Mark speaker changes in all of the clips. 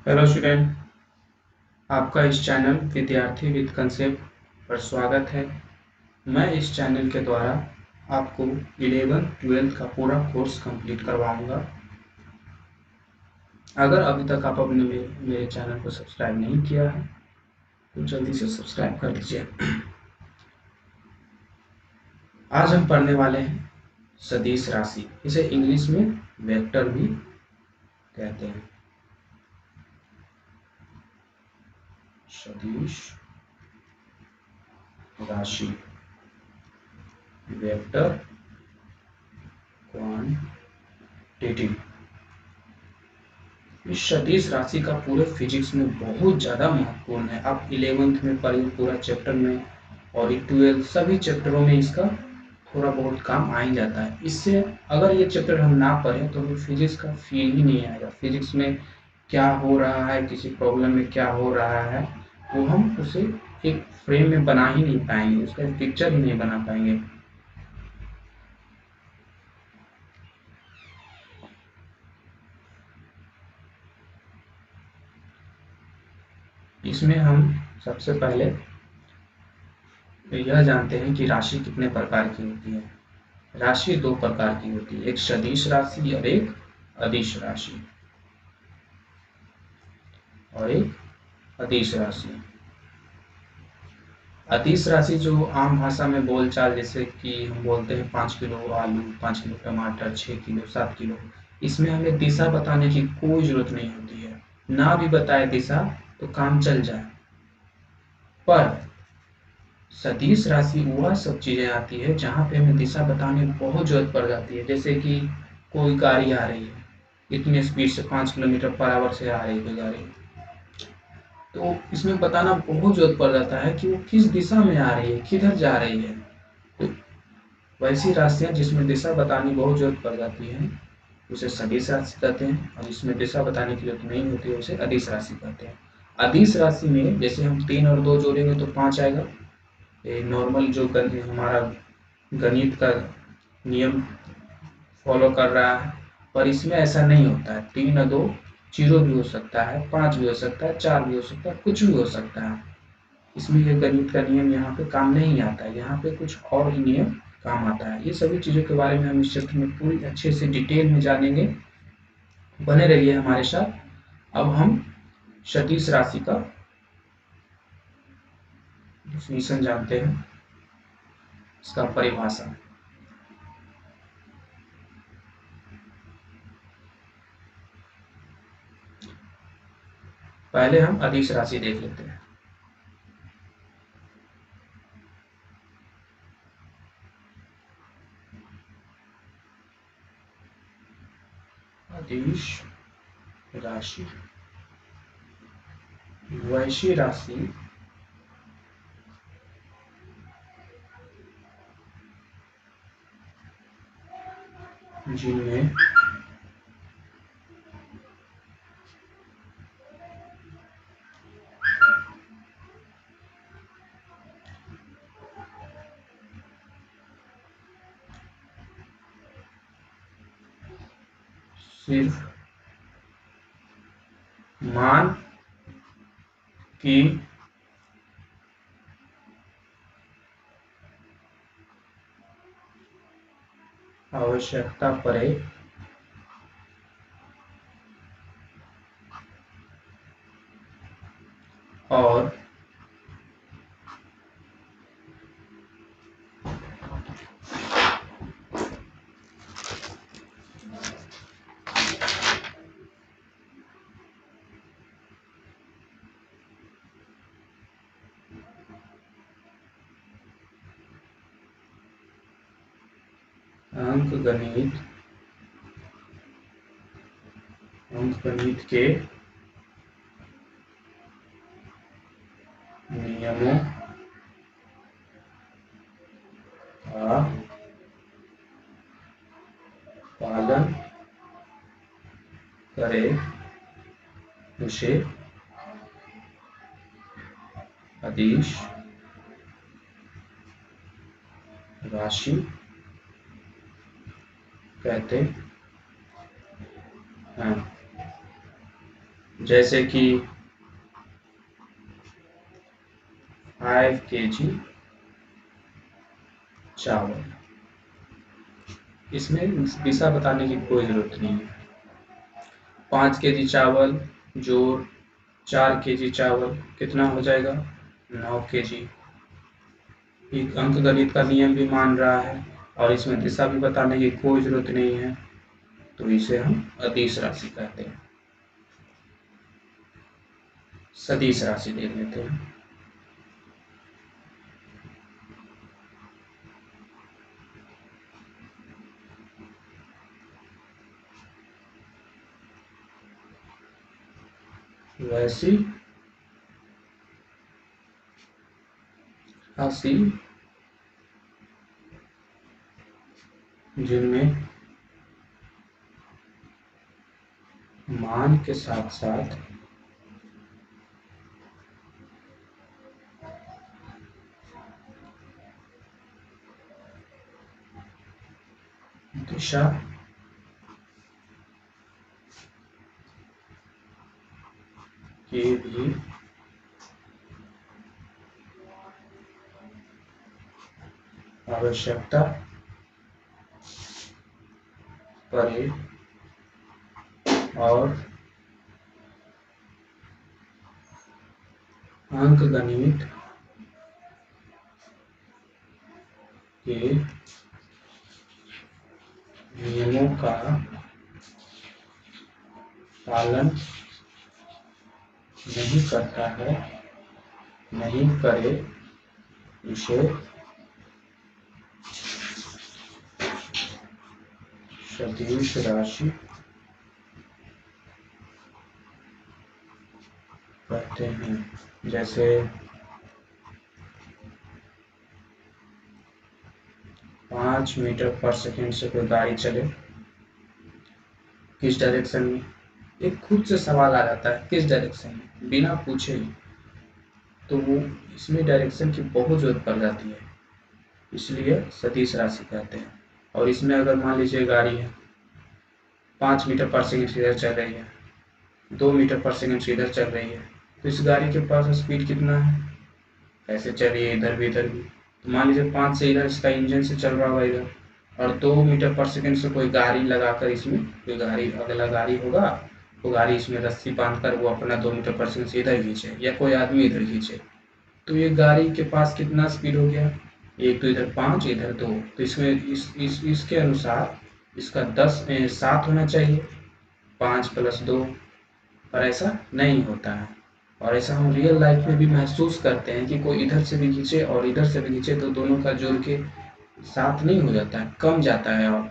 Speaker 1: Hello student, आपका इस channel विद्यार्थी विद कंसेप्ट पर स्वागत है। मैं इस चैनल के द्वारा आपको 11th-12th का पूरा कोर्स कंप्लीट करवाऊंगा। अगर अभी तक आप अपने मेरे चैनल को सब्सक्राइब नहीं किया है तो जल्दी से सब्सक्राइब कर लीजिए। आज हम पढ़ने वाले हैं सदिश राशि, इसे इंग्लिश में वेक्टर भी कहते हैं। सदिश राशि, वेक्टर क्वांटिटी। इस सदिश राशि का पूरे फिजिक्स में बहुत ज़्यादा महत्वपूर्ण है। आप 11th में पढ़िए पूरा चैप्टर में, और 12th सभी चैप्टरों में इसका थोड़ा बहुत काम आ ही जाता है। इससे अगर ये चैप्टर हम ना पढ़ें तो हमें फिजिक्स का फील ही नहीं आएगा। फिजिक्स में क्या हो रहा है, किसी प्रॉब्लम में क्या हो रहा है, वो हम उसे एक फ्रेम में बना ही नहीं पाएंगे, उसका एक पिक्चर ही नहीं बना पाएंगे। इसमें हम सबसे पहले यह जानते हैं कि राशि कितने प्रकार की होती है। राशि दो प्रकार की होती है, एक सदिश राशि और एक अदिश राशि। अदिश राशि जो आम भाषा में बोलचाल, जैसे कि हम बोलते हैं 5 किलो आलू, 5 किलो टमाटर, 6 किलो, 7 किलो, इसमें हमें दिशा बताने की कोई जरूरत नहीं होती है। ना भी बताए दिशा तो काम चल जाए। पर सदिश राशि वह सब चीजें आती है जहाँ पे हमें दिशा बताने में बहुत जरूरत पड़ जाती है। जैसे कि कोई गाड़ी आ रही है, इतने स्पीड से 5 किलोमीटर पर आवर से आ रही है गाड़ी, तो इसमें बताना बहुत जरूरत पड़ जाता है कि वो किस दिशा में आ रही है, किधर जा रही है। तो वैसी राशियां जिसमें दिशा बतानी बहुत जरूरत पड़ जाती है उसे सदिश राशि कहते हैं, और जिसमें दिशा बताने की जरूरत नहीं होती है उसे अदिश राशि कहते हैं। अदिश राशि में जैसे हम 3 और 2 जोड़ेंगे तो 5 आएगा। ये नॉर्मल जो हमारा गणित का नियम फॉलो कर रहा है। पर इसमें ऐसा नहीं होता है। 3 और 2 जीरो भी हो सकता है, 5 भी हो सकता है, 4 भी हो सकता है, कुछ भी हो सकता है। इसमें ये गणित का नियम यहाँ पे काम नहीं आता है, यहाँ पे कुछ और ही नियम काम आता है। ये सभी चीज़ों के बारे में हम इस चैप्टर में पूरी अच्छे से डिटेल में जानेंगे। बने रहिए हमारे साथ। अब हम सदिश राशि का डिफिनीशन जानते हैं, इसका परिभाषा। पहले हम अदिश राशि देख लेते हैं। अदिश राशि वैसी राशि जिनमें सिर्फ मान की आवश्यकता पड़े और अंकगणित के नियमों का पालन करे उसे अदिश राशि कहते हैं। जैसे कि 5 kg चावल, इसमें दिशा बताने की कोई ज़रूरत नहीं है। 5 kg चावल जोड़ 4 kg चावल कितना हो जाएगा? 9 kg। एक अंकगणित का नियम भी मान रहा है और इसमें दिशा भी बताने की कोई ज़रूरत नहीं है, तो इसे हम अदिश राशि कहते हैं। सदिश राशि देख लेते हैं। वैसी राशि जिनमें मान के साथ साथ दिशा की भी आवश्यकता पड़े और अंकगणित के नियमों का पालन नहीं करता है, नहीं करे, उसे सदिश राशि कहते हैं। जैसे 5 मीटर पर सेकंड से कोई गाड़ी चले, किस डायरेक्शन में, एक खुद से सवाल आ जाता है किस डायरेक्शन में, बिना पूछे ही, तो वो इसमें डायरेक्शन की बहुत जरूरत पड़ जाती है, इसलिए सदिश राशि कहते हैं। और इसमें अगर मान लीजिए गाड़ी है 5 मीटर पर सेकंड से इधर चल रही है, 2 मीटर पर सेकंड से इधर चल रही है, तो इस गाड़ी के पास स्पीड कितना है, ऐसे चल रही है इधर भी इधर भी, तो मान लीजिए 5 से इधर इसका इंजन से चल रहा होगा इधर, और 2 मीटर पर सेकंड से कोई गाड़ी लगाकर इसमें कोई गाड़ी अगला गाड़ी होगा, वो गाड़ी इसमें रस्सी बांधकर वो अपना 2 मीटर पर सेकंड से इधर खींचे या कोई आदमी इधर खींचे, तो ये गाड़ी के पास कितना स्पीड हो गया, एक तो इधर 5 इधर 2, तो इसमें इसके अनुसार इसका 7 होना चाहिए, 5 + 2, पर ऐसा नहीं होता है। और ऐसा हम रियल लाइफ में भी महसूस करते हैं कि कोई इधर से भी खींचे और इधर से भी खींचे तो दोनों का जोड़ के 7 नहीं हो जाता है, कम जाता है, और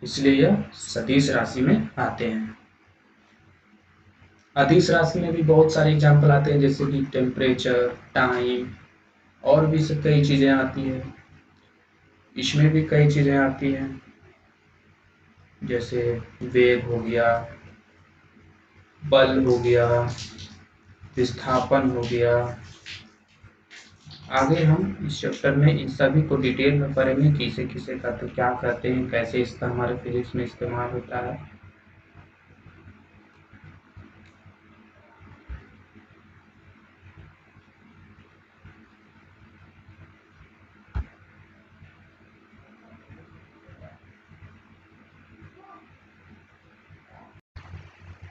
Speaker 1: इसलिए यह सदिश राशि में आते हैं। अदिश राशि में भी बहुत सारे एग्जाम्पल आते हैं, जैसे कि टेम्परेचर, टाइम, और भी सब कई चीज़ें आती हैं। इसमें भी कई चीज़ें आती हैं, जैसे वेग हो गया, बल हो गया, विस्थापन हो गया। आगे हम इस चैप्टर में इन सभी को डिटेल में पढ़ेंगे, किसे किसे का तो क्या कहते हैं, कैसे इसका हमारे फिजिक्स में इस्तेमाल होता है।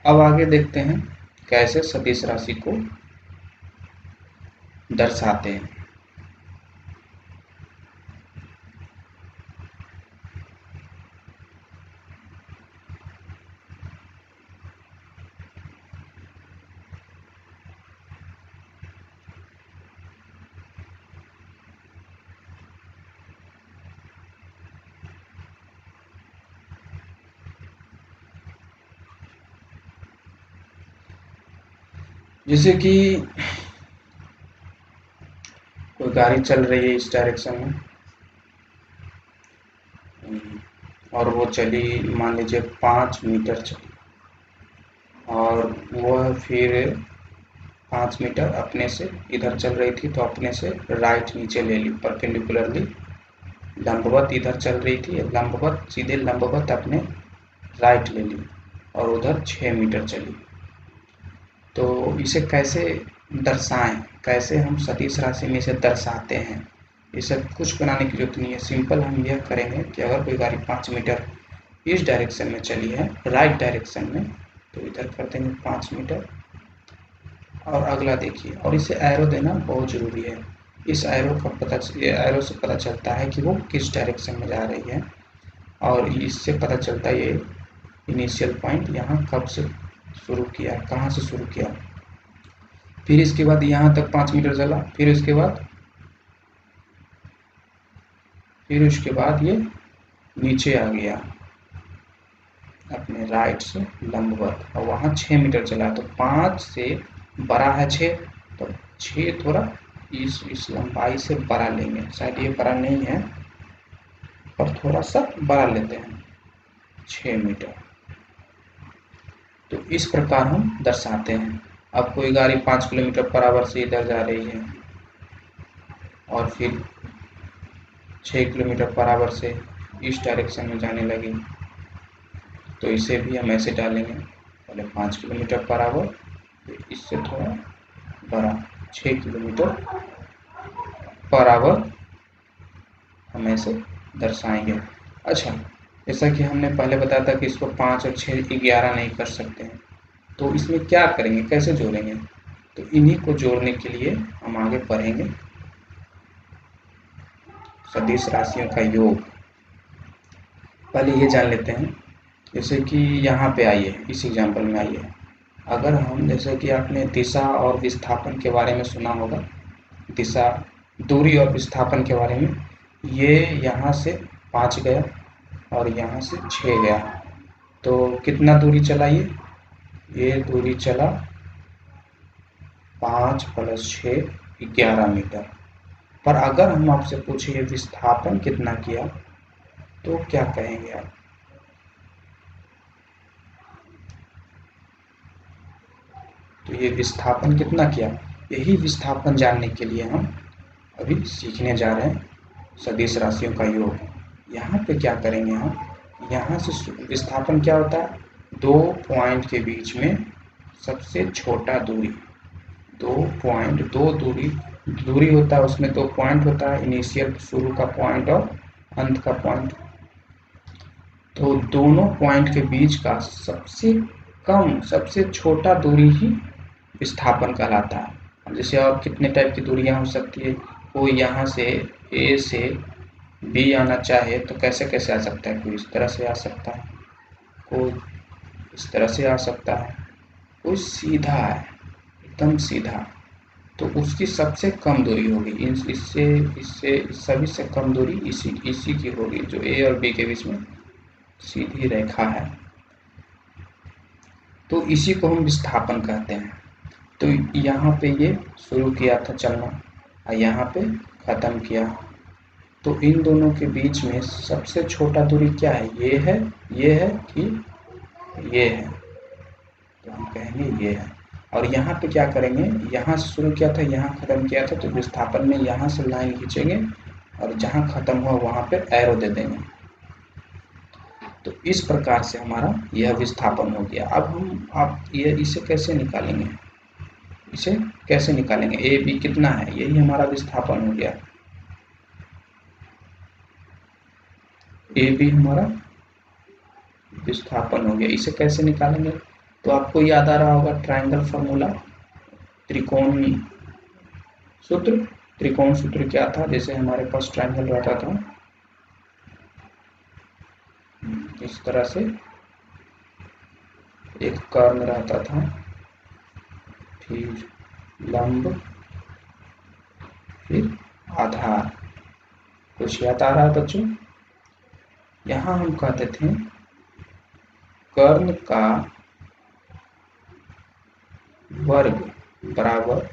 Speaker 1: अब आगे देखते हैं कैसे सदिश राशि को दर्शाते हैं। जैसे कि कोई गाड़ी चल रही है इस डायरेक्शन में, और वो चली मान लीजिए 5 मीटर चली, और वह फिर 5 मीटर अपने से इधर चल रही थी, तो अपने से राइट नीचे ले ली, परपेंडिकुलरली लंबवत इधर चल रही थी, लंबवत सीधे लंबवत अपने राइट ले ली, और उधर 6 मीटर चली। तो इसे कैसे दर्शाएं, कैसे हम सदिश राशि में इसे दर्शाते हैं, इसे कुछ बनाने की जरूरत नहीं है। सिंपल हम यह करेंगे कि अगर कोई गाड़ी 5 मीटर इस डायरेक्शन में चली है, राइट डायरेक्शन में, तो इधर कर देंगे 5 मीटर। और अगला देखिए, और इसे एरो देना बहुत ज़रूरी है। इस एरो से पता चलता है कि वो किस डायरेक्शन में जा रही है, और इससे पता चलता है ये इनिशियल पॉइंट यहाँ कब से शुरू किया, कहाँ से शुरू किया। फिर इसके बाद यहाँ तक 5 मीटर चला, फिर उसके बाद ये नीचे आ गया अपने राइट से लंबवत, और वहाँ 6 मीटर चला। तो 5 से बड़ा है 6, तो 6 थोड़ा इस लंबाई से बड़ा लेंगे। शायद ये बड़ा नहीं है, पर थोड़ा सा बड़ा लेते हैं, 6 मीटर। तो इस प्रकार हम दर्शाते हैं। अब कोई गाड़ी 5 किलोमीटर पर आवर से इधर जा रही है, और फिर 6 किलोमीटर पर आवर से इस डायरेक्शन में जाने लगी, तो इसे भी हम ऐसे डालेंगे, पहले 5 किलोमीटर पर आवर, इससे थोड़ा बड़ा 6 किलोमीटर पर आवर हम ऐसे दर्शाएंगे। अच्छा, जैसा कि हमने पहले बताया था कि इसको 5 और 6 11 नहीं कर सकते हैं, तो इसमें क्या करेंगे, कैसे जोड़ेंगे? तो इन्हीं को जोड़ने के लिए हम आगे पढ़ेंगे सदिश राशियों का योग। पहले ये जान लेते हैं, जैसे कि यहाँ पे आइए, इस एग्जाम्पल में आइए। अगर हम, जैसे कि आपने दिशा और विस्थापन के बारे में सुना होगा, दिशा, दूरी और विस्थापन के बारे में, ये यहाँ से 5 गया और यहाँ से 6 गया, तो कितना दूरी चला ये दूरी चला 5 + 6 11 मीटर। पर अगर हम आपसे पूछे विस्थापन कितना किया, तो क्या कहेंगे आप? तो ये विस्थापन कितना किया, यही विस्थापन जानने के लिए हम अभी सीखने जा रहे हैं सदिश राशियों का योग। यहाँ पे क्या करेंगे हम, यहाँ से विस्थापन क्या होता है, 2 पॉइंट के बीच में सबसे छोटा दूरी, 2 दूरी होता है, उसमें 2 पॉइंट होता है, इनिशियल शुरू का पॉइंट और अंत का पॉइंट। तो दोनों पॉइंट के बीच का सबसे कम, सबसे छोटा दूरी ही विस्थापन कहलाता है। जैसे और कितने टाइप की दूरियां हो सकती है, कोई यहाँ से ए से बी आना चाहे तो कैसे कैसे आ सकता है, कोई इस तरह से आ सकता है, कोई इस तरह से आ सकता है, कोई सीधा है, एकदम सीधा, तो उसकी सबसे कम दूरी होगी, इससे इससे सभी से कम दूरी इसी की होगी, जो ए और बी के बीच में सीधी रेखा है। तो इसी को हम विस्थापन कहते हैं। तो यहाँ पे ये शुरू किया था चलना और यहाँ पे ख़त्म किया, तो इन दोनों के बीच में सबसे छोटा दूरी क्या है, ये है कि ये है, तो हम कहेंगे ये है। और यहाँ पे क्या करेंगे, यहाँ से शुरू किया था, यहाँ ख़त्म किया था, तो विस्थापन में यहाँ से लाइन खींचेंगे और जहाँ ख़त्म हुआ वहाँ पे एरो दे देंगे। तो इस प्रकार से हमारा यह विस्थापन हो गया। अब आप इसे कैसे निकालेंगे, ए बी कितना है, यही हमारा विस्थापन हो गया, ए बी हमारा विस्थापन हो गया। इसे कैसे निकालेंगे, तो आपको याद आ रहा होगा ट्रायंगल फार्मूला, त्रिकोण सूत्र क्या था, जैसे हमारे पास ट्रायंगल रहता था इस तरह से, एक कर्ण रहता था, फिर लंब, फिर आधार। कुछ याद आ रहा है बच्चों? यहाँ हम कहते थे कर्ण का वर्ग बराबर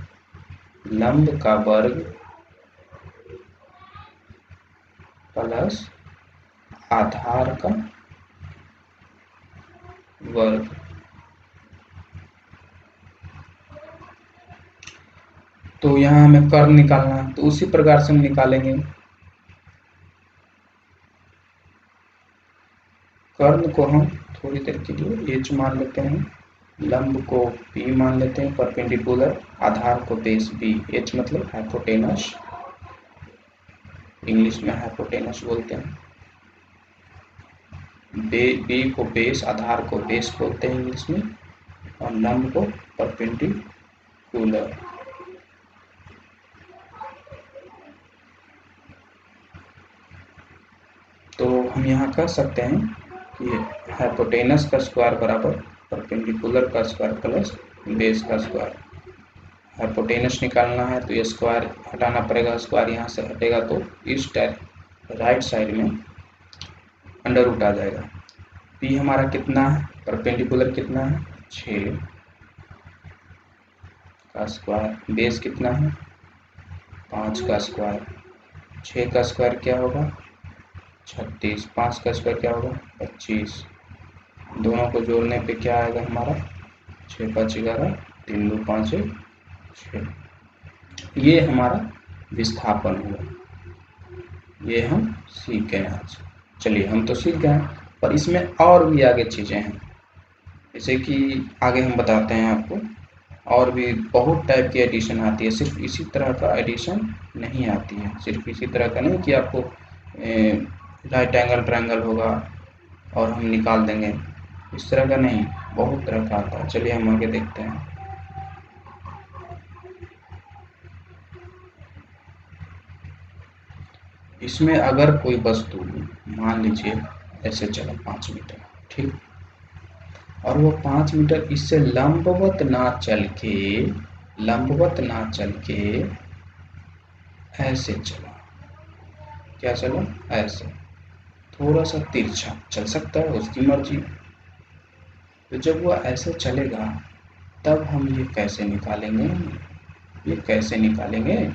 Speaker 1: लंब का वर्ग प्लस आधार का वर्ग। तो यहाँ हमें कर्ण निकालना है, तो उसी प्रकार से हम निकालेंगे। कर्ण को हम थोड़ी देर के लिए एच मान लेते हैं, लंब को पी मान लेते हैं, परपेंडिकुलर आधार को बेस बी, एच मतलब हाइपोटेनस, इंग्लिश में हाइपोटेनस बोलते हैं, बी को बेस, आधार को बेस बोलते हैं इंग्लिश में, और लंब को परपेंडिकुलर। तो हम यहाँ कह सकते हैं कि हाइपोटेनस का स्क्वायर बराबर परपेंडिकुलर का स्क्वायर प्लस बेस का स्क्वायर। हाइपोटेनस निकालना है तो ये स्क्वायर हटाना पड़ेगा, स्क्वायर यहाँ से हटेगा तो इस राइट साइड में अंडर रूट आ जाएगा। पी हमारा कितना है, परपेंडिकुलर कितना है 6 का स्क्वायर, बेस कितना है 5 का स्क्वायर, 6 का स्क्वायर क्या होगा 36, 5 का स्क्वायर क्या होगा 25, दोनों को जोड़ने पे क्या आएगा हमारा 6 5 11, 3 2 5 1 6। ये हमारा विस्थापन हुआ, ये हम सीख गए आज। चलिए हम तो सीख गए, पर इसमें और भी आगे चीज़ें हैं, जैसे कि आगे हम बताते हैं आपको, और भी बहुत टाइप की एडिशन आती है, सिर्फ इसी तरह का एडिशन नहीं आती है, सिर्फ इसी तरह का नहीं कि आपको राइट एंगल ट्रायंगल होगा और हम निकाल देंगे, इस तरह का नहीं, बहुत तरह का आता है। चलिए हम आगे देखते हैं। इसमें अगर कोई वस्तु मान लीजिए ऐसे चला 5 मीटर, ठीक, और वो 5 मीटर इससे लंबवत ना चल के ऐसे चला, क्या चला ऐसे, थोड़ा सा तिरछा चल सकता है, उसकी मर्जी। तो जब वो ऐसे चलेगा तब हम ये कैसे निकालेंगे,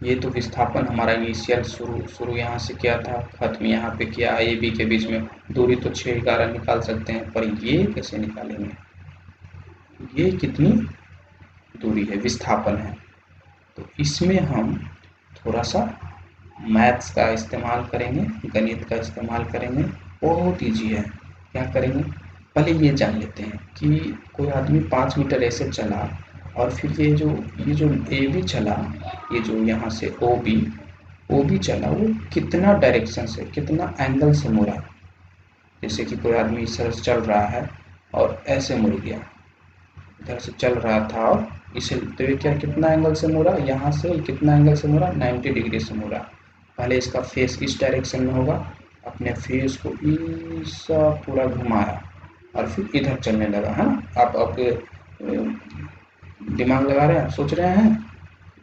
Speaker 1: ये तो विस्थापन हमारा इनिशियल शुरू यहाँ से किया था, खत्म यहाँ पे किया, ए बी के बीच में दूरी तो 6 11 निकाल सकते हैं, पर ये कैसे निकालेंगे, ये कितनी दूरी है, विस्थापन है। तो इसमें हम थोड़ा सा मैथ्स का इस्तेमाल करेंगे, गणित का इस्तेमाल करेंगे, बहुत ईजी है। क्या करेंगे, पहले ये जान लेते हैं कि कोई आदमी 5 मीटर ऐसे चला, और फिर ये जो ए बी चला, ये जो यहाँ से ओ बी चला, वो कितना डायरेक्शन से, कितना एंगल से मुड़ा। जैसे कि कोई आदमी इस तरह से चल रहा है और ऐसे मुड़ गया, इधर से चल रहा था और इसे, तो ये क्या कितना एंगल से मुड़ा, यहाँ से कितना एंगल से मुड़ा 90 डिग्री से मुड़ा। पहले इसका फेस इस डायरेक्शन में होगा, अपने फेस को ऐसा पूरा घुमाया और फिर इधर चलने लगा, है ना। आप दिमाग लगा रहे हैं, सोच रहे हैं,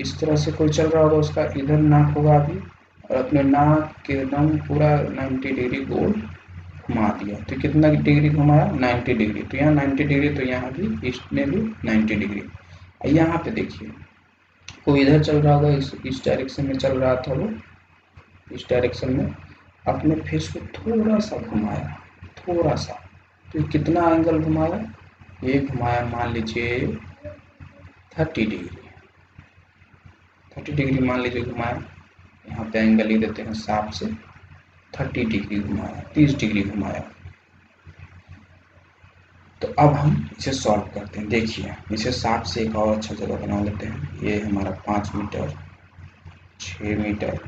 Speaker 1: इस तरह से कोई चल रहा होगा, उसका इधर नाक होगा अभी, और अपने नाक के एकदम पूरा 90 डिग्री गोल घुमा दिया। तो कितना डिग्री घुमाया 90 डिग्री, तो यहाँ 90 डिग्री, तो यहाँ भी इसमें भी 90 डिग्री। यहाँ पे देखिए कोई इधर चल रहा होगा, इस डायरेक्शन में चल रहा था वो, इस डायरेक्शन में अपने फेस को थोड़ा सा घुमाया, थोड़ा सा, तो कितना एंगल घुमाया, ये घुमाया मान लीजिए 30 डिग्री मान लीजिए घुमाया, यहाँ पे एंगल ही देते हैं साफ से, 30 डिग्री घुमाया, 30 डिग्री घुमाया। तो अब हम इसे सॉल्व करते हैं। देखिए इसे साफ से एक और अच्छा जगह बना लेते हैं। ये हमारा 5 metre, 6 metre,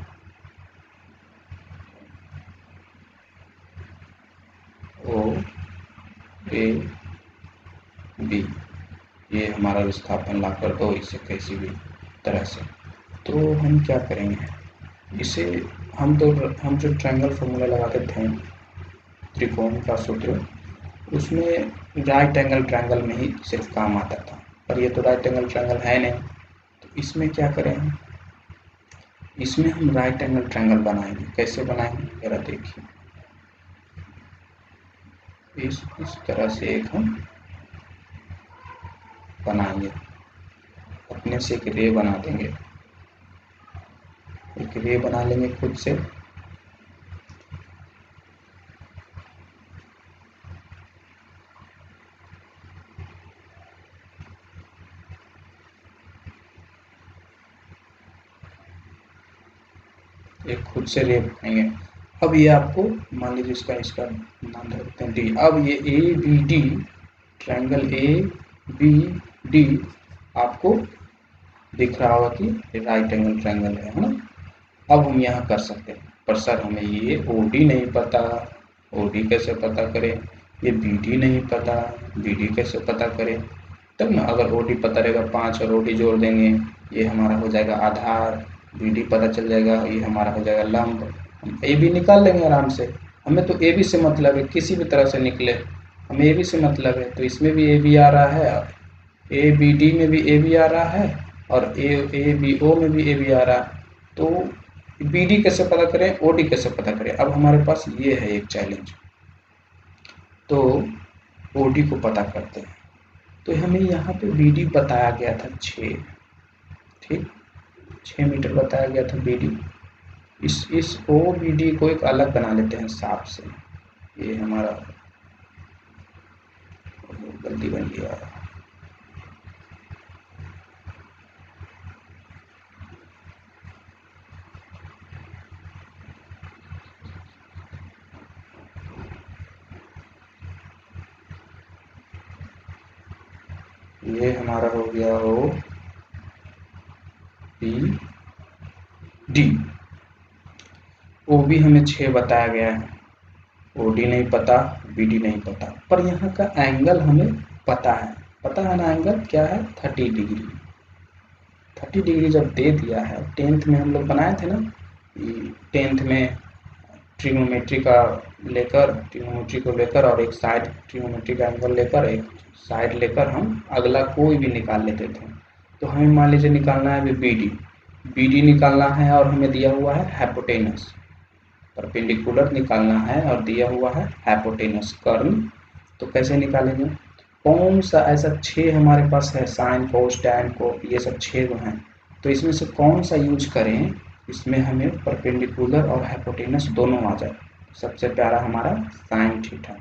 Speaker 1: O A B, ये हमारा विस्थापन ला कर दो इसे कैसी भी तरह से। तो हम क्या करेंगे, इसे हम जो ट्रायंगल फॉर्मूला लगाते थे, त्रिकोण का सूत्र, उसमें राइट एंगल ट्रायंगल में ही सिर्फ काम आता था, पर ये तो राइट एंगल ट्रायंगल है नहीं। तो इसमें क्या करें, इसमें हम राइट एंगल ट्रायंगल बनाएंगे। कैसे बनाएंगे जरा देखिए, इस तरह से एक हम बनाएंगे, अपने से एक रे बना देंगे, एक रे बना लेंगे खुद से। एक खुद से रे बनाएंगे। अब ये आपको मान लीजिए इसका नाम दे देते हैं डी। अब ये A B D, triangle A B D आपको दिख रहा होगा कि राइट एंगल ट्रायंगल है ना। अब हम यहाँ कर सकते हैं, पर सर हमें ये ओ डी नहीं पता, ओ डी कैसे पता करें, ये बी डी नहीं पता, बी डी कैसे पता करें। तब ना अगर ओ डी पता रहेगा 5 और ओ डी जोड़ देंगे, ये हमारा हो जाएगा आधार, बी डी पता चल जाएगा, ये हमारा हो जाएगा लंब, हम ए बी निकाल लेंगे आराम से। हमें तो ए बी से मतलब है, किसी भी तरह से निकले हमें ए बी से मतलब है। तो इसमें भी ए बी आ रहा है, ए बी डी में भी ए बी आ रहा है, और ए बी ओ में भी ए बी आ रहा है। तो बी डी कैसे पता करें, ओ डी कैसे पता करें। अब हमारे पास ये है एक चैलेंज, तो ओ डी को पता करते हैं। तो हमें यहाँ पे बी डी बताया गया था 6, ठीक 6 मीटर बताया गया था बी डी। इस ओ बी डी को एक अलग बना लेते हैं सांप से। ये हमारा गलती बन गया, ये हमारा हो गया O B D. O B हमें 6 बताया गया है, ओ डी नहीं पता, बी डी नहीं पता, पर यहाँ का एंगल हमें पता है ना, एंगल क्या है 30 डिग्री। 30 डिग्री जब दे दिया है, 10th में हम लोग बनाए थे ना, 10th में ट्रिग्नोमेट्री को लेकर और एक साइड ट्रिग्नोमेट्री का एंगल लेकर, एक साइड लेकर हम अगला कोई भी निकाल लेते थे। तो हमें मान लीजिए निकालना है बी डी निकालना है, और हमें दिया हुआ है हाइपोटेनस, परपेंडिकुलर निकालना है और दिया हुआ है हाइपोटेनस कर्न। तो कैसे निकालेंगे, कौन सा ऐसा 6 हमारे पास है, साइन कोस टैन को, ये सब 6 हैं, तो इसमें से कौन सा यूज करें, इसमें हमें परपेंडिकुलर और हाइपोटेनस दोनों आ जाए। सबसे प्यारा हमारा साइन थीटा।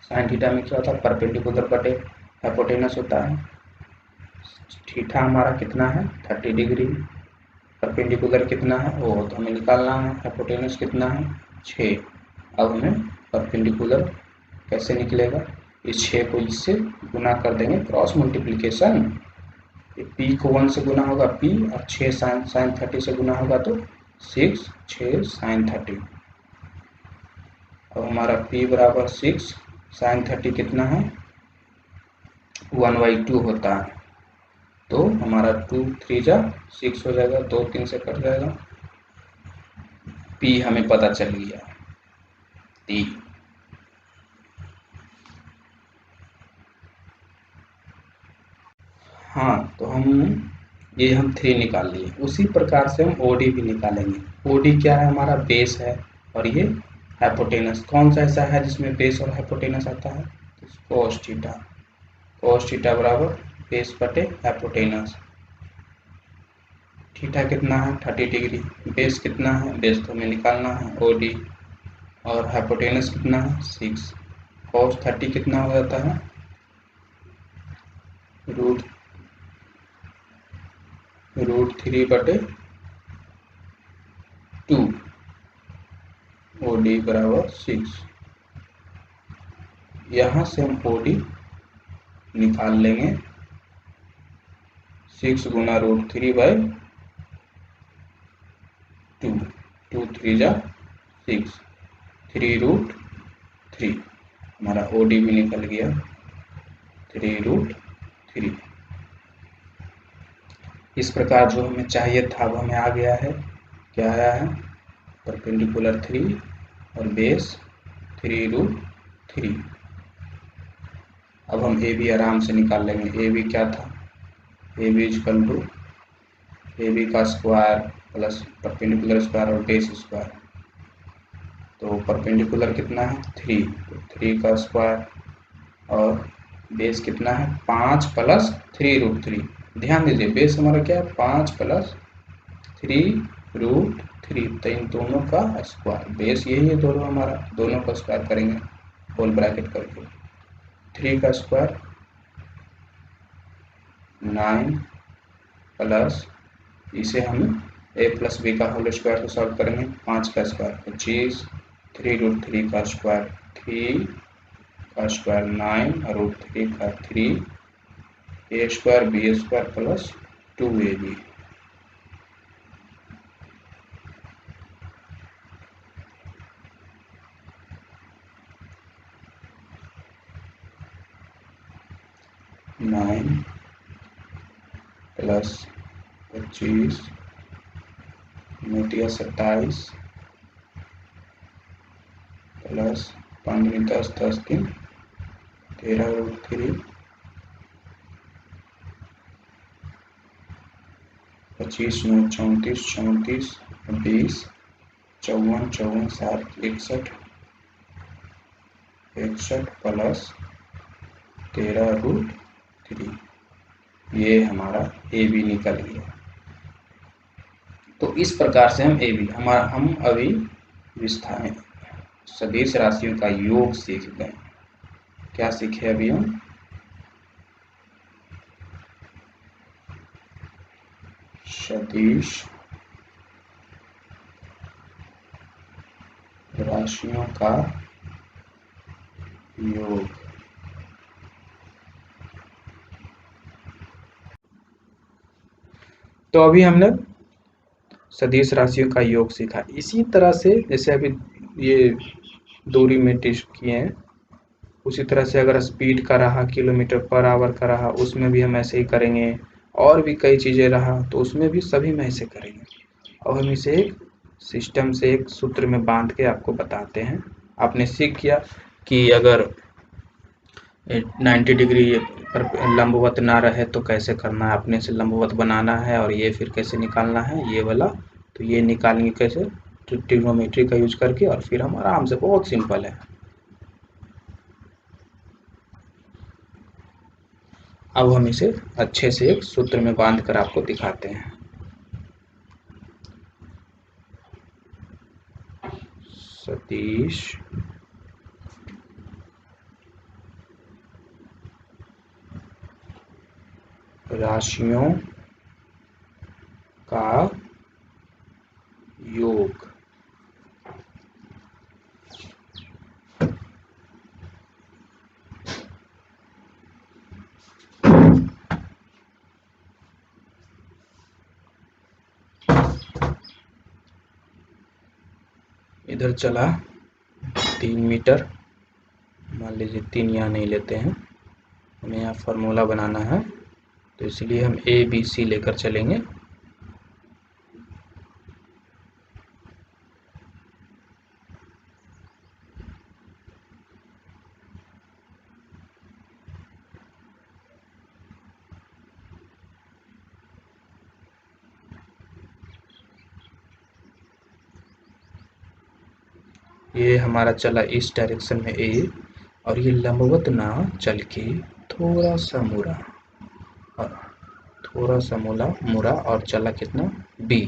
Speaker 1: साइन थीटा में क्या होता है, परपेंडिकुलर बटे हाइपोटेनस होता है। थीटा हमारा कितना है 30 डिग्री, परपेंडिकुलर कितना है वो तो हमें निकालना है, हाइपोटेनस कितना है 6। अब हमें परपेंडिकुलर कैसे निकलेगा, इस 6 को इससे गुना कर देंगे, क्रॉस मल्टीप्लिकेशन। p को 1 से गुना होगा p, और 6 साइन 30 से गुना होगा तो 6 साइन 30। अब हमारा p बराबर 6 साइन 30 कितना है 1/2 होता है। तो हमारा 2 3 जा 6 हो जाएगा, 2 3 से कट जाएगा, p हमें पता चल गया p। हाँ, तो हम 3 निकाल लिए, उसी प्रकार से हम OD भी निकालेंगे। OD क्या है, हमारा बेस है, और ये हाइपोटेनस। कौन सा ऐसा है जिसमें बेस और हाइपोटेनस आता है, कोस थीटा बराबर बेस बटे हाइपोटेनस। थीटा कितना है 30 डिग्री, बेस कितना है, बेस तो हमें निकालना है OD, और हाइपोटेनस कितना है 6। कोस 30 कितना हो जाता है रूट 3 बटे 2, OD बराबर 6। यहाँ से हम OD निकाल लेंगे, 6 गुना √3/2, 2 3 जा 6, 3√3। हमारा OD भी निकल गया 3√3। इस प्रकार जो हमें चाहिए था वो हमें आ गया है। क्या आया है, परपेंडिकुलर 3 और बेस 3√3। अब हम AB आराम से निकाल लेंगे। AB क्या था, AB इक्वल टू AB का स्क्वायर प्लस परपेंडिकुलर स्क्वायर और बेस स्क्वायर। तो परपेंडिकुलर कितना है 3, तो 3 का स्क्वायर, और बेस कितना है 5 प्लस 3√3। ध्यान दीजिए बेस हमारा क्या है 5 प्लस 3√3, तो इन दोनों का स्क्वायर, बेस यही है दोनों हमारा, दोनों का स्क्वायर करेंगे होल ब्रैकेट करके। 3 का स्क्वायर 9 प्लस, इसे हम a प्लस बी का होल स्क्वायर को सॉल्व करेंगे, 5 का स्क्वायर 25, 3√3 का स्क्वायर 3 का स्क्वायर 9 रूट 3 का 3 a square b square plus 2ab। Nine plus 25 9 27 plus 15 10 10 3 13 root 3 25 9 34 34 20 54 54 7 61 61 plus 13 root 3। ये हमारा ए बी निकल गया। तो इस प्रकार से हम अभी विस्थापन सदिश राशियों का योग सीख गए। क्या सीखे अभी हम? सदिश राशियों का योग। तो अभी हमने सदिश राशियों का योग सीखा। इसी तरह से जैसे अभी ये दूरी में टेस्ट किए हैं, उसी तरह से अगर स्पीड का रहा, किलोमीटर पर आवर का रहा, उसमें भी हम ऐसे ही करेंगे। और भी कई चीज़ें रहा तो उसमें भी सभी में ऐसे करेंगे। और हम इसे एक सिस्टम से एक सूत्र में बांध के आपको बताते हैं। आपने सीख किया कि अगर 90 डिग्री पर लंबवत ना रहे तो कैसे करना है, अपने से लंबवत बनाना है, और ये फिर कैसे निकालना है ये वाला। तो ये निकालेंगे कैसे? ट्रिग्नोमेट्री का यूज करके, और फिर हम आराम से, बहुत सिंपल है। अब हम इसे अच्छे से एक सूत्र में बांध कर आपको दिखाते हैं। सदिश राशियों का योग। इधर चला 3 मीटर, मान लीजिए 3 यहाँ नहीं लेते हैं, हमें यहाँ फार्मूला बनाना है, तो इसलिए हम ए बी सी लेकर चलेंगे। ये हमारा चला इस डायरेक्शन में ए, और ये लंबवत ना चल के थोड़ा सा मुड़ा, और थोड़ा सा मुड़ा और चला कितना? बी।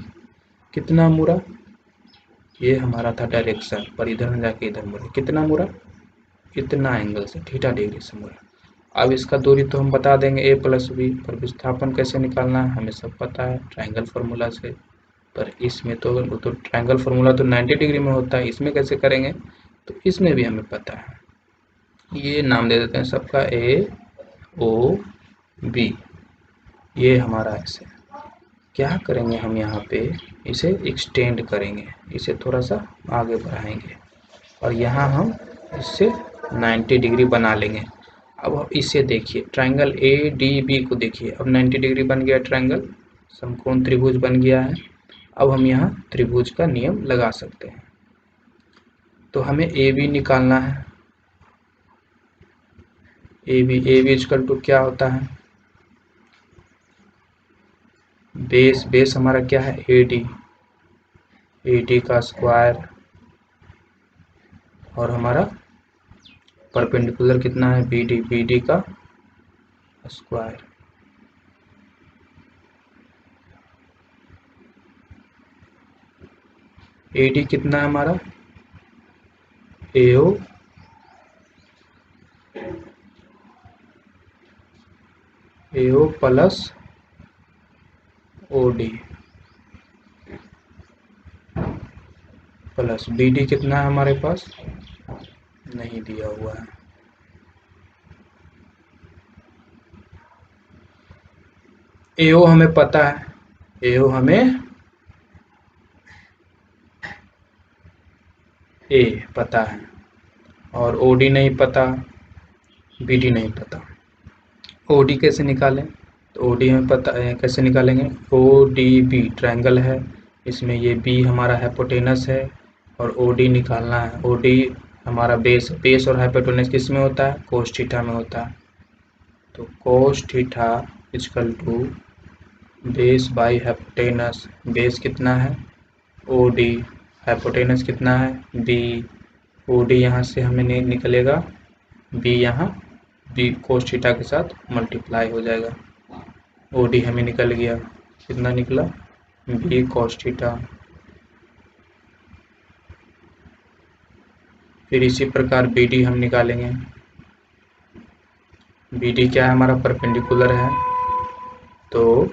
Speaker 1: कितना मुड़ा? ये हमारा था डायरेक्शन, पर इधर जाके इधर मुड़ा। कितना मुड़ा? इतना एंगल से, थीटा डिग्री से मुड़ा। अब इसका दूरी तो हम बता देंगे a प्लस बी, पर विस्थापन कैसे निकालना है हमें सब पता है, ट्रायंगल फार्मूला से। पर इसमें तो ट्रायंगल फार्मूला तो 90 डिग्री में होता है, इसमें कैसे करेंगे? तो इसमें भी हमें पता है। ये नाम दे देते हैं सबका ए ओ बी। ये हमारा ऐसे क्या करेंगे हम यहाँ पे, इसे एक्सटेंड करेंगे, इसे थोड़ा सा आगे बढ़ाएंगे, और यहाँ हम इससे 90 डिग्री बना लेंगे। अब इसे देखिए, ट्रायंगल ए डी बी को देखिए, अब 90 डिग्री बन गया ट्रायंगल, समकोण त्रिभुज बन गया है। अब हम यहाँ त्रिभुज का नियम लगा सकते हैं। तो हमें ए बी निकालना है। ए बी इक्वल टू क्या होता है? बेस हमारा क्या है? ए डी का स्क्वायर, और हमारा परपेंडिकुलर कितना है? बी डी का स्क्वायर। ए डी कितना है हमारा? AO plus O D plus B D कितना है हमारे पास? नहीं दिया हुआ है। एओ हमें पता है, एओ हमें ए पता है, और ओडी नहीं पता, बीडी नहीं पता। ओडी कैसे निकालें? तो ओडी हमें पता है, कैसे निकालेंगे? ओ डी बी ट्रायंगल है, इसमें ये बी हमारा हाइपोटेनस है और ओडी निकालना है। ओडी हमारा बेस, बेस और हाइपोटेनस किस में होता है? कोस थीटा में होता है। तो cos theta equal to base by hypotenuse. Base कितना है? O D. हाइपोटेनस कितना है? बी। ओ डी यहाँ से हमें निकलेगा, बी यहाँ बी कोस थीटा के साथ मल्टीप्लाई हो जाएगा। ओ डी हमें निकल गया, कितना निकला? B cos theta. फिर इसी प्रकार बी डी हम निकालेंगे। बी डी क्या है? हमारा परपेंडिकुलर है, तो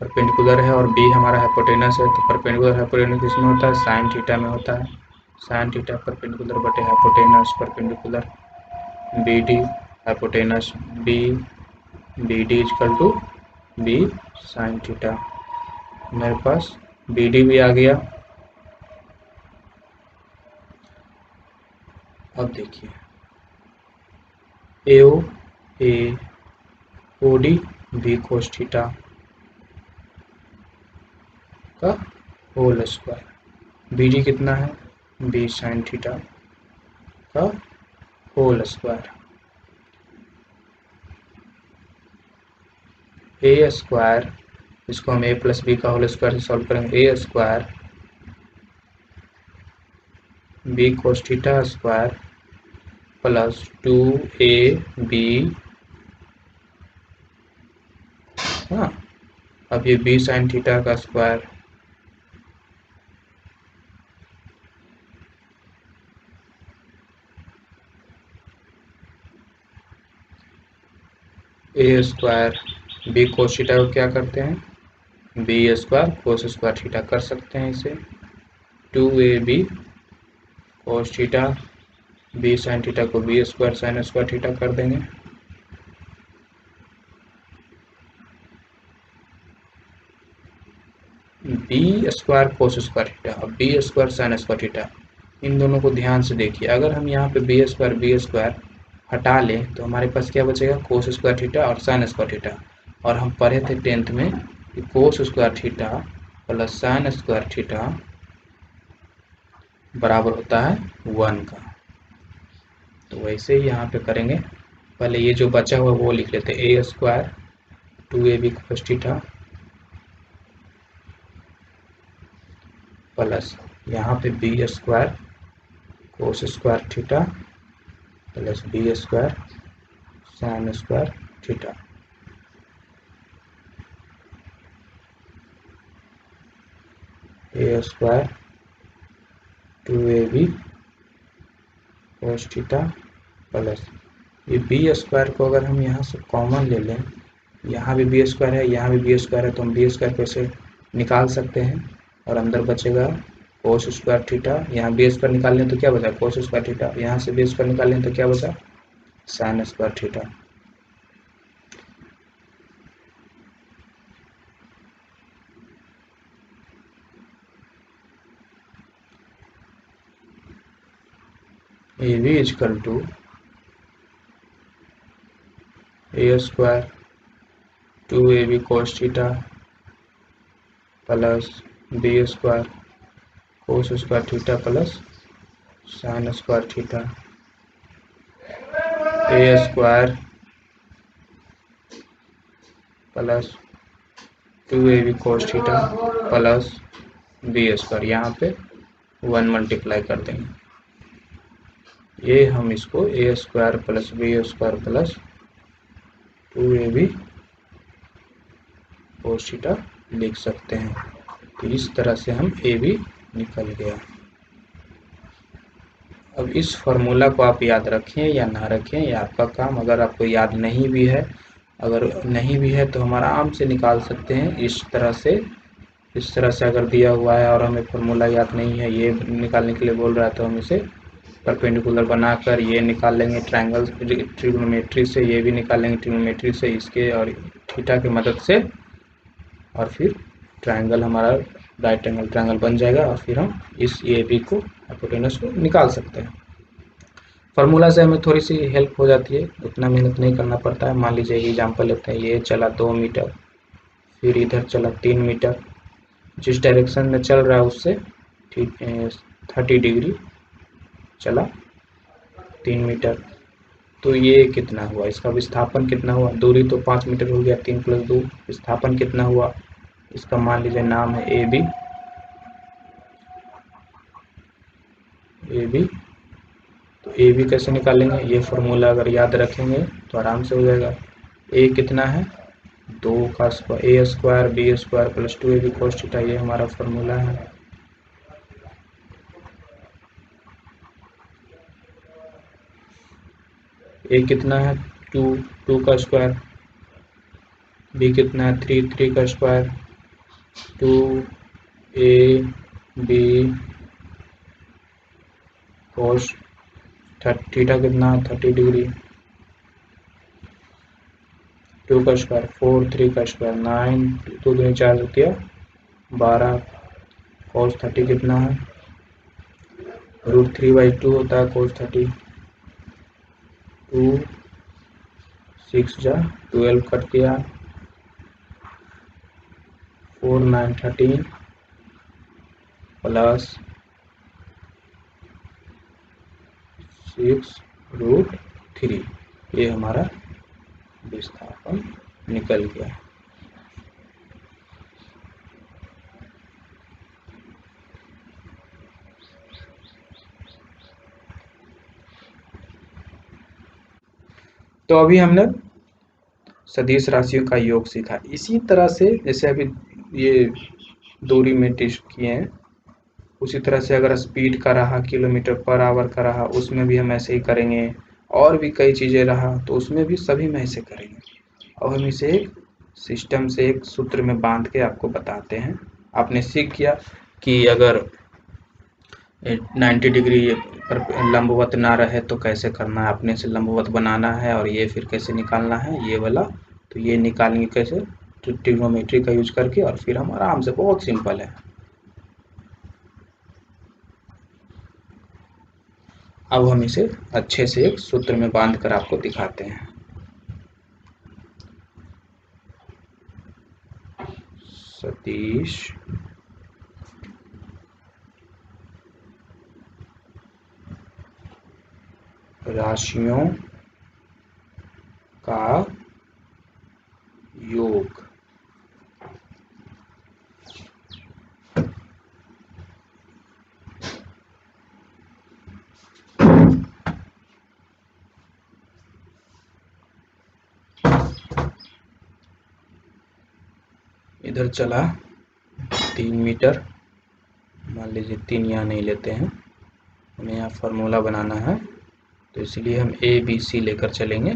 Speaker 1: परपेंडिकुलर है और बी हमारा हाइपोटेनस है, तो परपेंडिकुलर हाइपोटेनस किसमें होता है? साइन थीटा में होता है। साइन थीटा परपेंडिकुलर बटे hypotenuse, perpendicular B D hypotenuse B, B D equal to b sine theta. मेरे पास बी डी भी आ गया। अब देखिए AO A O D b cos theta का होल स्क्वायर। बी डी कितना है? बी साइन थीटा का होल स्क्वायर। ए स्क्वायर, इसको हम ए प्लस बी का होल स्क्वायर से सॉल्व करेंगे। A square b cos theta square plus 2ab। हाँ, अब ये बी साइन थीटा का square a square b cos theta को क्या करते हैं? B square cos square theta कर सकते हैं इसे। 2ab cos theta, b sine theta को b square sine square theta कर देंगे। B square cos square theta और b square sine square theta, इन दोनों को ध्यान से देखिए। अगर हम यहाँ पे बी स्क्वायर हटा लें तो हमारे पास क्या बचेगा? कोस स्क्वायर थीटा और साइन स्क्वायर थीटा। और हम पढ़े थे 10th में कि कोस square theta plus sine square theta बराबर होता है 1 का। तो वैसे ही यहाँ पे करेंगे। पहले ये जो बचा हुआ वो लिख लेते हैं। A square 2ab cos theta plus यहाँ पे b square cos square theta plus b square sine square theta. A square 2ab cos theta plus ये बी स्क्वायर को अगर हम यहाँ से कॉमन ले लें, यहाँ भी बी स्क्वायर है, यहाँ भी बी स्क्वायर है, तो हम बी स्क्वायर को ऐसे निकाल सकते हैं और अंदर बचेगा कोस स्क्वायर थीटा। यहाँ बी स्क्वायर निकाल लें तो क्या बचा? Cos square theta. यहाँ से बी स्क्वायर निकाल लें तो क्या बचा? Sine square theta. A b equal to a square 2ab cos theta plus b square cos square theta plus sine square theta. A square plus 2ab cos theta plus b square, यहाँ पे 1 multiply कर देंगे। ये हम इसको a square plus b square plus 2ab cos theta लिख सकते हैं। तो इस तरह से हम ए बी निकल गया। अब इस फॉर्मूला को आप याद रखें या ना रखें, या आपका काम। अगर आपको याद नहीं भी है, अगर नहीं भी है तो हम आराम से निकाल सकते हैं इस तरह से। इस तरह से अगर दिया हुआ है और हमें फॉर्मूला याद नहीं है, ये निकालने के लिए बोल रहा है, तो हम इसे परपेंडिकुलर बनाकर ये निकाल लेंगे ट्रायंगल ट्रिग्नोमेट्री से, ये भी निकाल लेंगे ट्रिग्नोमेट्री से इसके और थीटा की मदद से, और फिर ट्रायंगल हमारा राइट एंगल ट्रायंगल बन जाएगा और फिर हम इस ए बी को हाइपोटेनस को निकाल सकते हैं। फार्मूला से हमें थोड़ी सी हेल्प हो जाती है, उतना मेहनत नहीं करना पड़ता है। मान लीजिए एग्जाम्पल लेते हैं, ये चला 2 मीटर, फिर इधर चला 3 मीटर, जिस डायरेक्शन में चल रहा है उससे ठीक 30 डिग्री चला 3 मीटर। तो ये कितना हुआ, इसका विस्थापन कितना हुआ, दूरी तो 5 मीटर हो गया, 3 + 2, विस्थापन कितना हुआ, इसका मान लीजिए नाम है ए बी। तो ए बी कैसे निकालेंगे, ये फॉर्मूला अगर याद रखेंगे तो आराम से हो जाएगा। ए कितना है, 2 का square a square b square + 2ab cos theta, ये हमारा फॉर्मूला है। ए कितना है 2 का स्क्वायर, बी कितना है 3 का स्क्वायर, 2ab cos थीटा कितना है 30 डिग्री, 2 का स्क्वायर 4, 3 का स्क्वायर 9, 2 दूनी 4 होती है 12, cos 30 कितना है √3/2 होता है cos 30, 2 6 जा 12 कट किया, 4 9 13 प्लस 6√3, ये हमारा विस्थापन निकल गया। तो अभी हमने सदिश राशियों का योग सीखा। इसी तरह से जैसे अभी ये दूरी में टेस्ट किए हैं, उसी तरह से अगर स्पीड का रहा, km/h का रहा, उसमें भी हम ऐसे ही करेंगे, और भी कई चीज़ें रहा तो उसमें भी सभी में ऐसे करेंगे। और हम इसे एक सिस्टम से एक सूत्र में बांध के आपको बताते हैं। आपने सीख किया कि अगर 90 डिग्री पर लंबवत ना रहे तो कैसे करना है, अपने से लंबवत बनाना है, और ये फिर कैसे निकालना है ये वाला। तो ये निकालेंगे कैसे, ट्रिग्नोमेट्री का यूज करके, और फिर हम आराम से, बहुत सिंपल है। अब हम इसे अच्छे से एक सूत्र में बांध कर आपको दिखाते हैं। सदिश राशियों का योग। इधर चला 3 मीटर, मान लीजिए 3 यहाँ नहीं लेते हैं, हमें यहाँ फार्मूला बनाना है, तो इसलिए हम ए बी सी लेकर चलेंगे।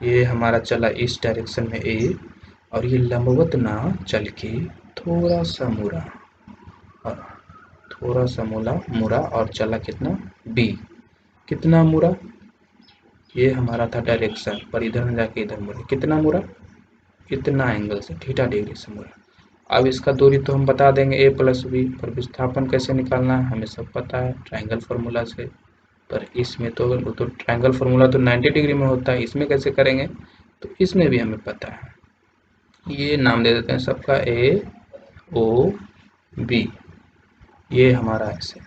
Speaker 1: ये हमारा चला इस डायरेक्शन में ए, और ये लंबवत ना चल के थोड़ा सा मुड़ा, और थोड़ा सा मुड़ा और चला कितना बी, कितना मुड़ा, ये हमारा था डायरेक्शन, पर इधर में जाके इधर मुड़ा, कितना मुड़ा, इतना एंगल से थीटा डिग्री से मुड़ा। अब इसका दूरी तो हम बता देंगे a + b, पर विस्थापन कैसे निकालना है हमें सब पता है ट्रायंगल फार्मूला से। पर इसमें तो ट्रायंगल फार्मूला तो 90 डिग्री में होता है, इसमें कैसे करेंगे, तो इसमें भी हमें पता है। ये नाम दे देते हैं सबका a o b। ये हमारा ऐसे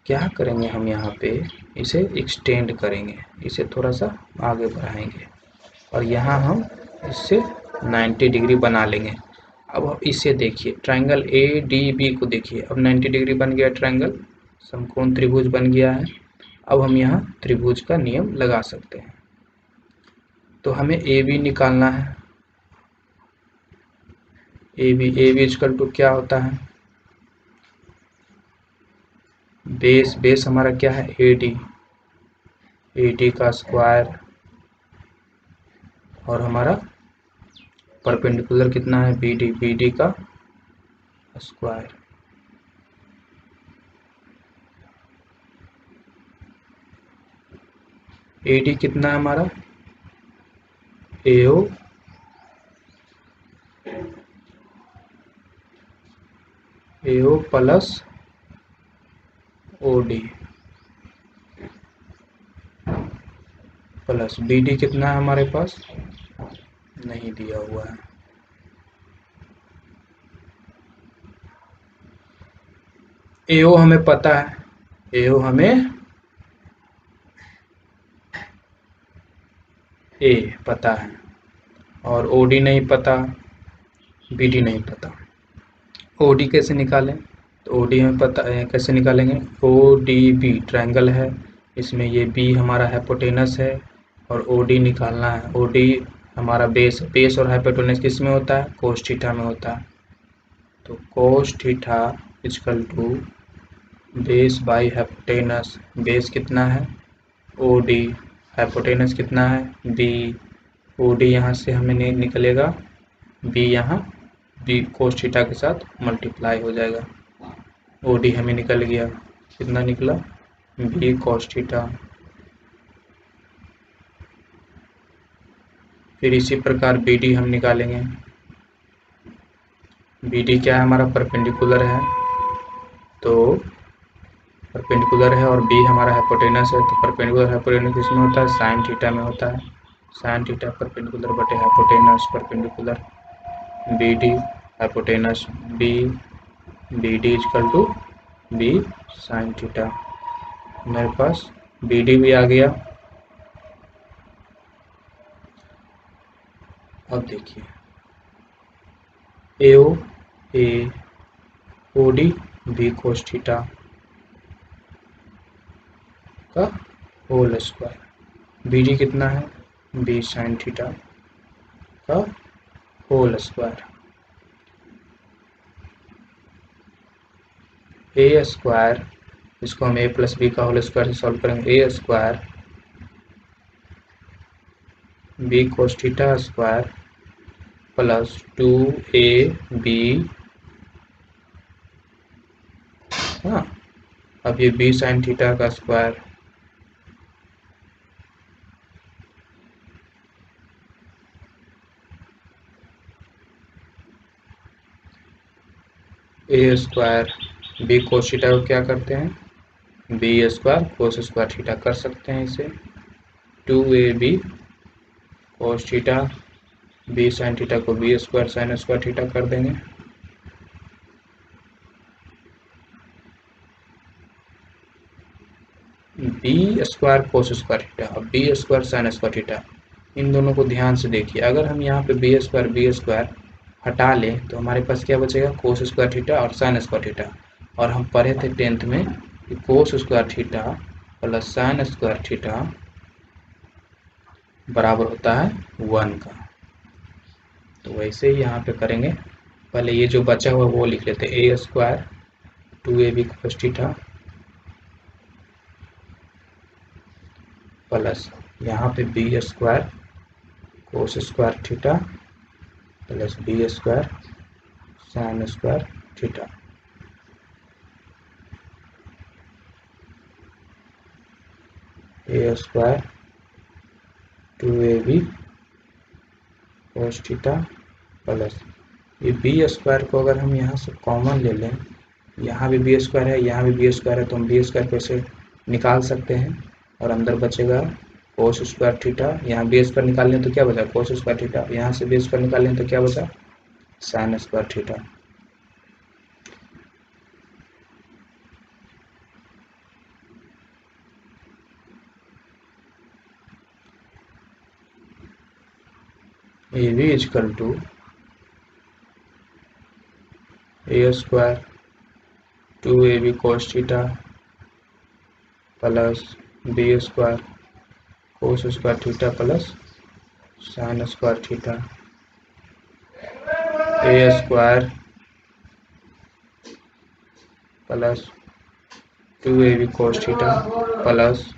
Speaker 1: क्या करेंगे, हम यहाँ पे इसे एक्सटेंड करेंगे, इसे थोड़ा सा आगे बढ़ाएंगे, और यहाँ हम इससे 90 डिग्री बना लेंगे। अब इसे देखिए, ट्रायंगल ए डी बी को देखिए, अब 90 डिग्री बन गया, ट्रायंगल समकोण त्रिभुज बन गया है। अब हम यहाँ त्रिभुज का नियम लगा सकते हैं। तो हमें ए बी निकालना है, ए बी इक्वल टू क्या होता है, बेस बेस हमारा क्या है ए डी का स्क्वायर, और हमारा परपेंडिकुलर कितना है बी डी का स्क्वायर। ए डी कितना है हमारा AO plus O D plus B D कितना है हमारे पास नहीं दिया हुआ है। एओ हमें पता है, एओ हमें ए पता है, और ओडी नहीं पता, बीडी नहीं पता। ओडी कैसे निकालें, तो ओडी हमें पता है, कैसे निकालेंगे, ओ डी बी ट्रायंगल है, इसमें ये बी हमारा हाइपोटेनस है और ओडी निकालना है। ओडी हमारा बेस, बेस और हाइपोटेनस किस में होता है, कोस थीटा में होता है। तो cos theta equal to base by hypotenuse, base कितना है ओ डी, हाइपोटेनस कितना है बी, ओ डी यहाँ से हमें नहीं निकलेगा, बी यहाँ बी कोस थीटा के साथ मल्टीप्लाई हो जाएगा, ओ डी हमें निकल गया, कितना निकला बी कोस थीटा। फिर इसी प्रकार बी डी हम निकालेंगे, बी डी क्या है हमारा परपेंडिकुलर है, तो परपेंडिकुलर है और बी हमारा हाइपोटेनस है, तो परपेंडिकुलर हाइपोटेनस किसमें होता है साइन थीटा में होता है, साइन थीटा परपेंडिकुलर बटे hypotenuse, perpendicular B D hypotenuse B, B D equal to b sine theta. मेरे पास बी डी भी आ गया। अब देखिए A O D b cos theta का होल स्क्वायर, बी डी कितना है बी साइन थीटा का होल स्क्वायर, ए स्क्वायर, इसको हम ए प्लस बी का होल स्क्वायर से सॉल्व करेंगे, a square b cos theta square plus 2ab, हाँ, अब ये बी साइन थीटा का square a square b cos theta को क्या करते हैं b square cos square theta कर सकते हैं इसे, 2ab cos theta b sine theta को b square sine square theta कर देंगे, b square cos square theta और b square sine square theta, इन दोनों को ध्यान से देखिए। अगर हम यहाँ पे बी स्क्वायर हटा लें तो हमारे पास क्या बचेगा कोस स्क्वायर थीटा और साइन स्क्वायर थीटा, और हम पढ़े थे 10th में कि कोस square theta plus sine square theta बराबर होता है 1 का। तो वैसे ही यहाँ पे करेंगे, पहले ये जो बचा हुआ वो लिख लेते हैं, a square 2ab cos theta plus यहाँ पे b square cos square theta plus b square sine square theta, a square 2ab cos theta plus ये बी स्क्वायर को अगर हम यहाँ से कॉमन ले लें, यहाँ भी बी स्क्वायर है यहाँ भी बी स्क्वायर है, तो हम बी स्क्वायर को ऐसे निकाल सकते हैं और अंदर बचेगा कोस स्क्वायर थीटा, यहाँ बी स्क्वायर निकाल लें तो क्या बचा कोस स्क्वायर थीटा, यहाँ से बी स्क्वायर निकाल लें तो क्या बचा sine square theta. A B equal to a square 2ab cos theta plus b square cos square theta plus sine square theta. A square plus 2ab cos theta plus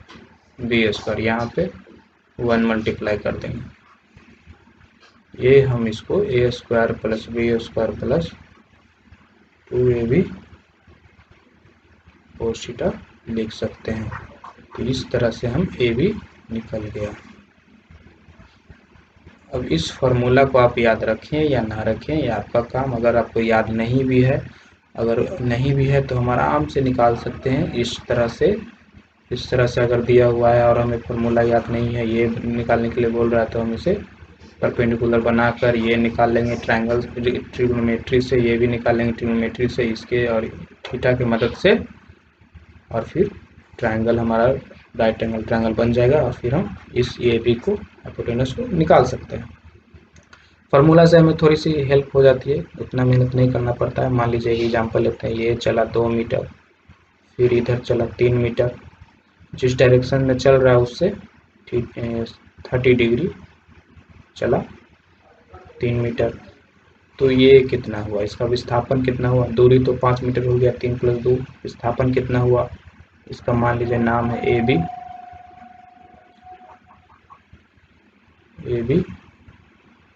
Speaker 1: b square, यहाँ पे 1 multiply कर देंगे। ये हम इसको a square plus b square plus 2ab cos theta लिख सकते हैं। तो इस तरह से हम ए बी निकल गया। अब इस फॉर्मूला को आप याद रखें या ना रखें, ये आपका काम। अगर आपको याद नहीं भी है, तो हम आराम से निकाल सकते हैं इस तरह से। इस तरह से अगर दिया हुआ है और हमें फॉर्मूला याद नहीं है, ये निकालने के लिए बोल रहा है, तो हम इसे परपेंडिकुलर बनाकर ये निकाल लेंगे ट्रायंगल ट्रिग्नोमेट्री से, ये भी निकालेंगे ट्रिग्नोमेट्री से, इसके और थीटा की मदद से, और फिर ट्रायंगल हमारा राइट एंगल ट्रायंगल बन जाएगा। और फिर हम इस ए बी को हाइपोटेनस को निकाल सकते हैं। फार्मूला से हमें थोड़ी सी हेल्प हो जाती है, उतना मेहनत नहीं करना पड़ता है। मान लीजिए एग्जाम्पल लेते हैं, ये चला 2 मीटर, फिर इधर चला 3 मीटर, जिस डायरेक्शन में चल रहा है उससे ठीक 30 डिग्री चला 3 मीटर। तो ये कितना हुआ, इसका विस्थापन कितना हुआ? दूरी तो 5 मीटर हो गया, 3 + 2। विस्थापन कितना हुआ? इसका मान लीजिए नाम है ए बी।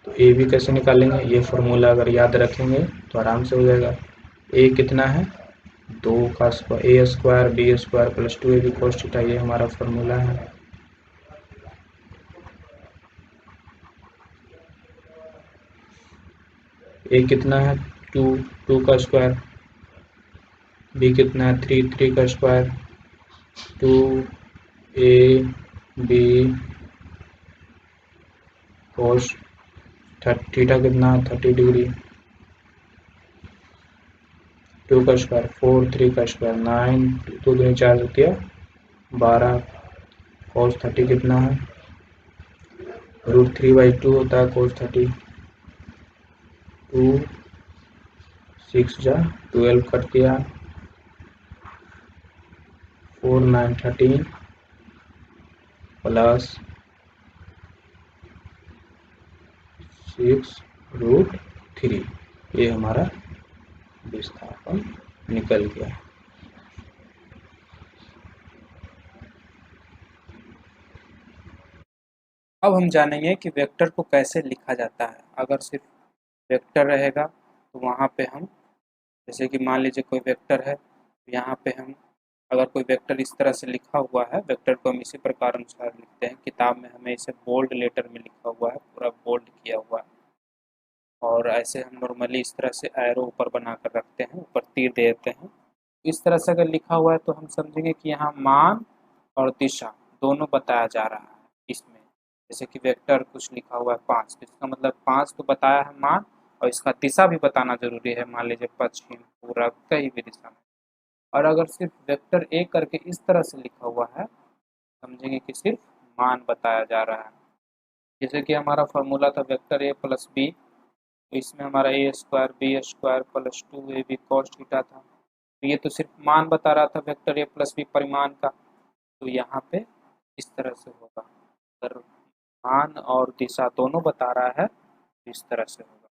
Speaker 1: तो ए बी कैसे निकालेंगे? ये फॉर्मूला अगर याद रखेंगे तो आराम से हो जाएगा। ए कितना है? 2 का square, a square b square plus 2ab cos theta, ये हमारा फॉर्मूला है। ए कितना है? 2 का स्क्वायर, बी कितना है? 3 का स्क्वायर, 2ab cos थीटा कितना है? 30 डिग्री, 2 का स्क्वायर 4, 3 का स्क्वायर 9, 2 दूनी 4 होती है 12, cos 30 कितना है? √3/2 होता है cos 30, 2 6 जा 12 कट गया, 4 9 13 प्लस 6√3, ये हमारा विस्थापन निकल गया। अब हम जानेंगे कि वेक्टर को कैसे लिखा जाता है। अगर सिर्फ वेक्टर रहेगा तो वहाँ पे हम, जैसे कि मान लीजिए कोई वेक्टर है, यहाँ पे हम अगर कोई वेक्टर इस तरह से लिखा हुआ है, वेक्टर को हम इसी प्रकार अनुसार लिखते हैं। किताब में हमें इसे बोल्ड लेटर में लिखा हुआ है, पूरा बोल्ड किया हुआ है। और ऐसे हम नॉर्मली इस तरह से एरो ऊपर बनाकर रखते हैं, ऊपर तीर दे देते हैं। इस तरह से अगर लिखा हुआ है तो हम समझेंगे कि यहाँ मान और दिशा दोनों बताया जा रहा है इसमें। जैसे कि वेक्टर कुछ लिखा हुआ है 5, तो इसका मतलब 5 तो बताया है मान, और इसका दिशा भी बताना जरूरी है। मान लीजिए पश्चिम, पूरब, कहीं भी दिशा में। और अगर सिर्फ वेक्टर ए करके इस तरह से लिखा हुआ है, समझेंगे कि सिर्फ मान बताया जा रहा है। जैसे कि हमारा फॉर्मूला था वेक्टर ए प्लस बी, तो इसमें हमारा a square b square plus 2ab cos theta था। तो ये तो सिर्फ मान बता रहा था वेक्टर ए प्लस बी परिमाण का, तो यहाँ पे इस तरह से होगा। अगर मान और दिशा दोनों बता रहा है तो इस तरह से होगा।